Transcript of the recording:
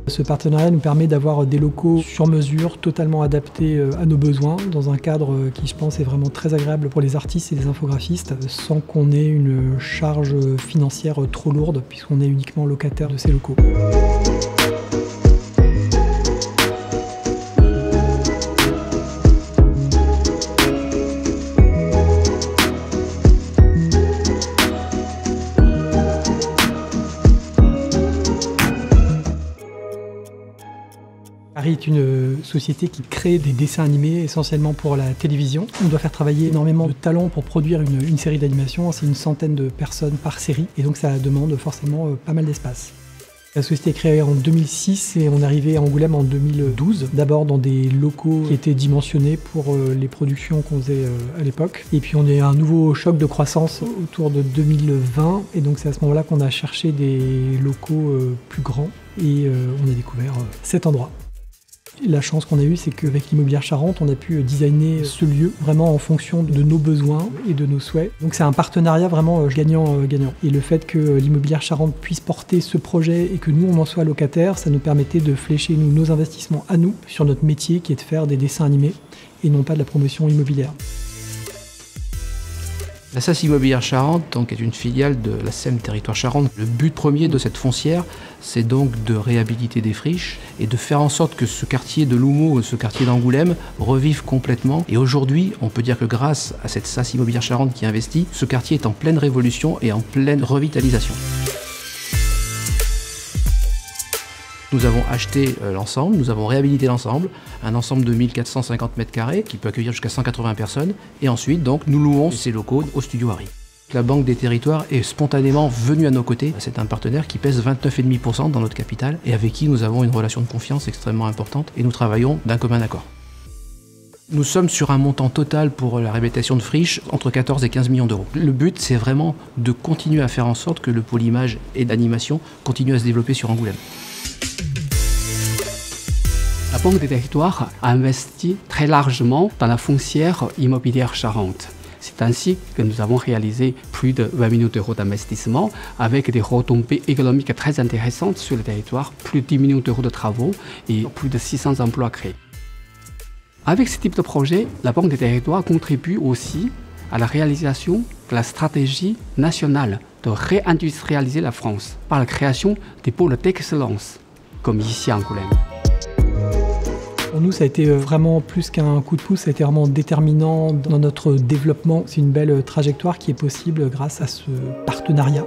Ce partenariat nous permet d'avoir des locaux sur mesure, totalement adaptés à nos besoins, dans un cadre qui, je pense, est vraiment très agréable pour les artistes et les infographistes, sans qu'on ait une charge financière trop lourde, puisqu'on est uniquement locataire de ces locaux. Paris est une société qui crée des dessins animés essentiellement pour la télévision. On doit faire travailler énormément de talents pour produire une série d'animation. C'est une centaine de personnes par série et donc ça demande forcément pas mal d'espace. La société est créée en 2006 et on est arrivé à Angoulême en 2012. D'abord dans des locaux qui étaient dimensionnés pour les productions qu'on faisait à l'époque. Et puis on a eu un nouveau choc de croissance autour de 2020 et donc c'est à ce moment-là qu'on a cherché des locaux plus grands et on a découvert cet endroit. La chance qu'on a eue, c'est qu'avec l'Immobilière Charente, on a pu designer ce lieu vraiment en fonction de nos besoins et de nos souhaits. Donc c'est un partenariat vraiment gagnant-gagnant. Et le fait que l'Immobilière Charente puisse porter ce projet et que nous, on en soit locataire, ça nous permettait de flécher nos investissements à nous sur notre métier qui est de faire des dessins animés et non pas de la promotion immobilière. La SAS Immobilière Charente donc, est une filiale de la SEM Territoire Charente. Le but premier de cette foncière, c'est donc de réhabiliter des friches et de faire en sorte que ce quartier de L'Houmeau, ce quartier d'Angoulême, revive complètement. Et aujourd'hui, on peut dire que grâce à cette SAS Immobilière Charente qui investit, ce quartier est en pleine révolution et en pleine revitalisation. Nous avons acheté l'ensemble, nous avons réhabilité l'ensemble, un ensemble de 1450 m² qui peut accueillir jusqu'à 180 personnes. Et ensuite, donc, nous louons ces locaux au Studio Harry. La Banque des Territoires est spontanément venue à nos côtés. C'est un partenaire qui pèse 29,5% dans notre capital et avec qui nous avons une relation de confiance extrêmement importante et nous travaillons d'un commun accord. Nous sommes sur un montant total pour la réhabilitation de friches entre 14 et 15 millions d'euros. Le but, c'est vraiment de continuer à faire en sorte que le pôle image et d'animation continue à se développer sur Angoulême. La Banque des Territoires a investi très largement dans la foncière Immobilière Charente. C'est ainsi que nous avons réalisé plus de 20 millions d'euros d'investissement avec des retombées économiques très intéressantes sur le territoire, plus de 10 millions d'euros de travaux et plus de 600 emplois créés. Avec ce type de projet, la Banque des Territoires contribue aussi à la réalisation de la stratégie nationale de réindustrialiser la France par la création des pôles d'excellence, comme ici à Angoulême. Pour nous, ça a été vraiment plus qu'un coup de pouce, ça a été vraiment déterminant dans notre développement. C'est une belle trajectoire qui est possible grâce à ce partenariat.